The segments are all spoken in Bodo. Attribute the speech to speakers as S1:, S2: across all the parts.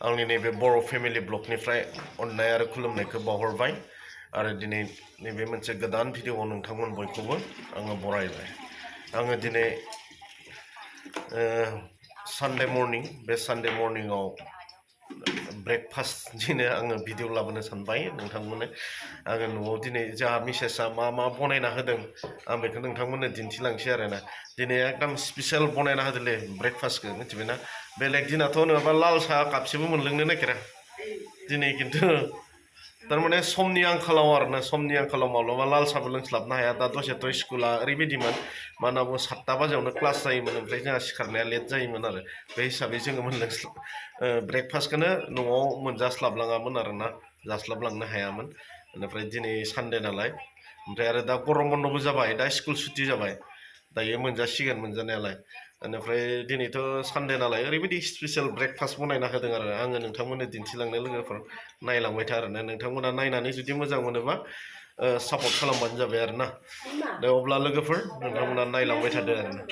S1: आंनि नैबे बर' फेमिलि ब्लगनिफ्राय अननाय आरो खुलुमनायखौ बावहरबाय आरो दिनै नैबे मोनसे गोदान भिडिअ'आव नोंथांमोन बयखौबो आङो बरायबाय। आङो दिनै सानडे मर्निं बे सानडे मर्निंआव ब्रेकफास्टनिनो आङो भिडिअ लाबोनो सानबाय नोंथांमोननो। आङो न'आव दिनै जोंहा मिसेसआ मा मा बनायना होदों आं बेखौ नोंथांमोननो दिन्थिलांसै आरोना। दिनै एकदम स्पेसियेल बनायना होदोंलै ब्रेकफास्टखौ मिथिबायना। बेलेग दिनाथ' नङाबा लाल साहा कापसेबो मोनलोंनो नागिरा। दिनै खिन्थु थारमाने समनि आंखालाव आरोना, समनि आंखालाव माब्लाबा लाल साहाबो लोंस्लाबनो हाया। दा दसेथ' स्कुला ओरैबायदिमोन मा होनना बुङो 7टा बाजियावनो क्लास जायोमोन, ओमफ्राय जोंहा सिखारनाया लेट जायोमोन आरो बे हिसाबै जोङो ब्रेकफास्टखौनो न'आव मोनजास्लाबलाङामोन आरोना, जास्लाबलांनो हायामोन। बेनिफ्राय दिनै सानडे नालाय, ओमफ्राय आरो दा गरम बन्द'बो जाबाय, दा स्कुल सुटि जाबाय, दायो मोनजासिगोन मोनजानायालाय। बेनिफ्राय दिनैथ' सानडे नालाय ओरैबायदि स्पेसियेल ब्रेकफास्ट बनायना होदों आरो आङो नोंथांमोननो दिन्थिलांनो लोगोफोर नायलांबाय था आरोना। नोंथांमोना नायनानै जुदि मोजां मोनोबा सापर्ट खालामबानो जाबाय आरोना। दे अब्ला लोगोफोर नोंथांमोना नायलांबाय थादो आरोना।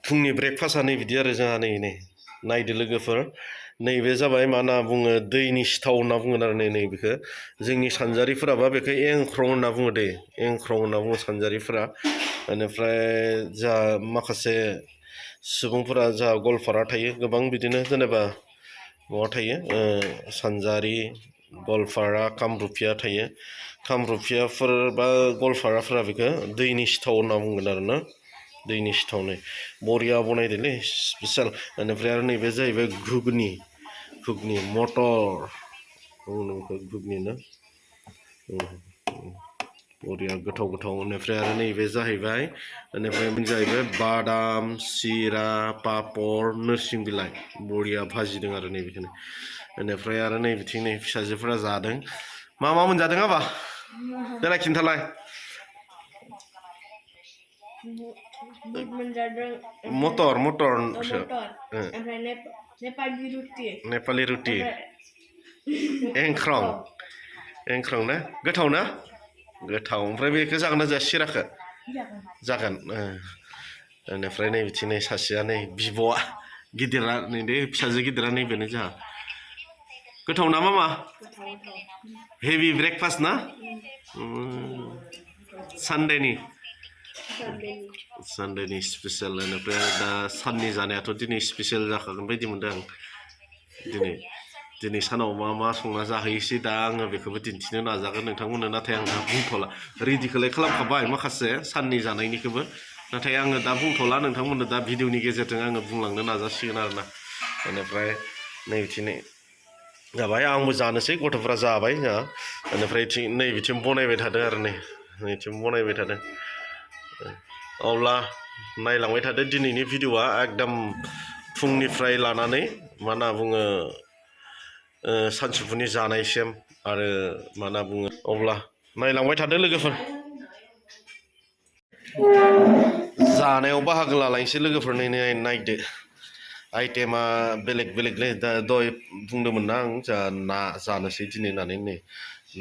S1: फुंनि ब्रेकफास्टआ नै बिदि आरो जोंहा नै नायदो लोगोफोर। नैबे जाबाय मा होनना बुङो दैनि सिथाव होनना बुङो आरो नैबेखौ जोंनि सानजारिफोराबा बेखौ एंख्रं होनना बुङो दे, एंख्रं होनना बुङो सानजारिफोरा। बेनिफ्राय जोंहा माखासे सुबुंफोरा जोंहा गवालपारा थायो, गोबां बिदिनो जेनेबा माबा थायो सानजारि, गवालपारा, कामरुपिया थायो। कामरुपियाफोर बा गवालपाराफोरा बेखौ दैनि सिथाव होनना बुंगोन आरोना। दैनि सिथावनै बरिया बनायदोंलै स्पेसियेल। बेनिफ्राय आरो नैबे जाहैबाय घुगनि मटर घुगनि ना, बरिया गोथाव गोथाव। बेनिफ्राय आरो नैबे जाहैबाय बादाम, सिरा, पापर, नोरसिं बिलाइ बरिया भाजिदों आरो नैबेखौनो। बेनिफ्राय आरो नै बिथिं नै फिसाजोफोरा जादों। मा मा मोनजादों आबा देलाय खिन्थालाय। मटर नेपालि रुटि एंख्रं ना, गोथाव ना, गोथाव। ओमफ्राय बेखौ जागोन ना जाया सिराखौ? जागोन। बेनिफ्राय नै बिथिं नै सासेया नै बिब'आ गिदिरा नै बे फिसाजो गिदिरा नैबेनो जोंहा। गोथाव ना मामा? हेभि ब्रेकफास्ट ना सानडेनि स्पेसियेल। बेनिफ्राय दा साननि जानायाथ' दिनै स्पेसियेल जाखागोन बायदि मोनदों आं। दिनै सानाव मा मा संना जाहैयोसै दा आङो बेखौबो दिन्थिनो नाजागोन नोंथांमोननो। नाथाय आं दा बुंथ'ला, रेडिखौलाय खालामखाबाय माखासे साननि जानायनिखौबो, नाथाय आङो दा बुंथ'ला। नोंथांमोननो दा भिडिअनि गेजेरजों आङो बुंलांनो नाजासिगोन आरोना। बेनिफ्राय नै बिथिं जाबाय, आंबो जानोसै, गथ'फ्रा जाबाय जोंहा। बेनिफ्राय नै बिथिं बनायबाय थादों आरो नैथिं बनायबाय थादों। अब्ला नायलांबाय थादो दिनैनि भिडिअआ एकदम फुंनिफ्राय लानानै मा होनना बुङो सानजौफुनि जानायसिम आरो मा होनना बुङो। अब्ला नायलांबाय थादो लोगोफोर। जानायाव बाहागो लालायनोसै लोगोफोर। नायदो आइटेमा बेलेग बेलेगलै। दा दहाय बुंदोंमोन ना आं जा ना जानोसै दिनै होननानै, नै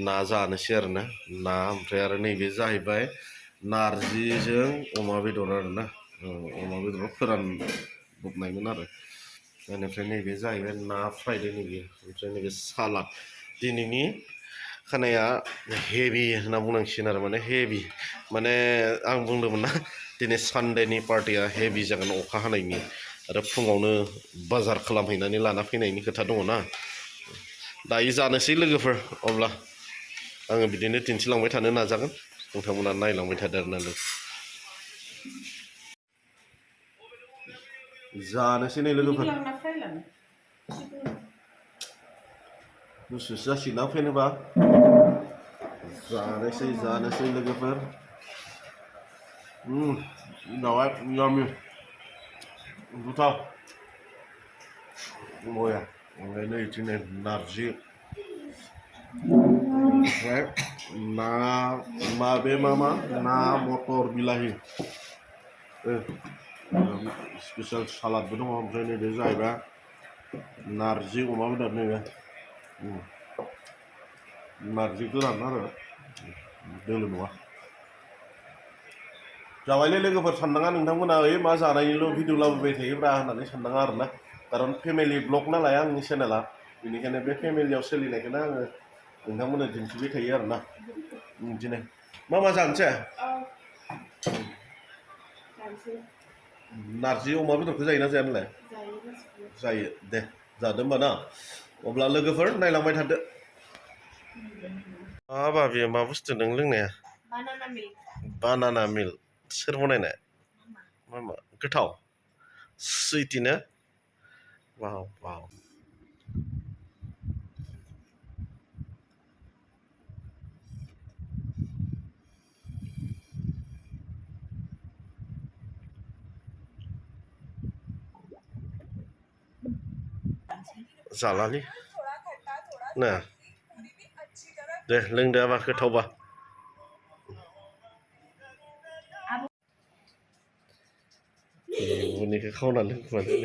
S1: ना जानोसै आरोना, ना। ओमफ्राय आरो नैबे जाहैबाय नारजिजों अमा बेदर आरोना, अमा बेदराव फोरानब्रबनायमोन आरो। बेनिफ्राय नैबे जाहैबाय ना फ्रायदो नैबे। ओमफ्राय नैबे सालाद। दिनैनि खानाया हेभि होनना बुंनांसिगोन आरो, माने हेभि माने आं बुंदोंमोन ना दिनै सानडेनि पार्टिया हेभि जागोन अखा हानायनि, आरो फुङावनो बाजार खालामहैनानै लाना फैनायनि खोथा दङ ना। दायो जानोसै लोगोफोर। अब्ला आङो बिदिनो दिन्थिलांबाय थानो नाजागोन, नोंथांमोना नायलांबाय थादो आरोना। जानोसै नै लोगोफोर। गुसुसो जासिगोन ना फैनोबा। जानोसै लोगोफोर। दाउआ यामि गोथाव बया। ओमफ्राय नै बिथिं नै नारजि, ओमफ्राय ना ना मटर बिलाहि, स्पेसियेल सालादबो दङ। ओमफ्राय नैबे जाहैबाय नारजि अमा बेदर, नैबे नारजि गोरान आरो दोलो नङा। जाबायलै लोगोफोर। साननाङा नोंथांमोना मा जानायनिल' भिडिअ लाबोबाय थायोब्रा होननानै साननाङा आरोना। खारन फेमिलि ब्लग नालाय आंनि चेनेला बेनिखायनो बे फेमिलियाव सोलिनायखौनो आङो नोंथांमोननो दिन्थिबाय थायो आरोना बिदिनो मा जानोसै नारजि अमा बेदरखौ जायोना जाया नोंलाय जायो दे जादो होमबा ना अब्ला लोगोफोर नायलांबाय थादो बेयो मा बुस्थु नों लोंनाया बानाना मिल्क सोर बनायनाय मा गोथाव सुइटिनो वाव वाव जालालै ना दे लोंदो आबा गोथावबा बुनिखौ खावना लोंखुमादों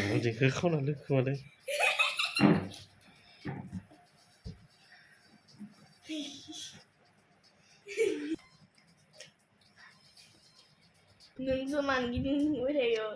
S1: बुनिखौ खावना लोंखुमादों
S2: नोंसो मानो गिदिंबाय थायो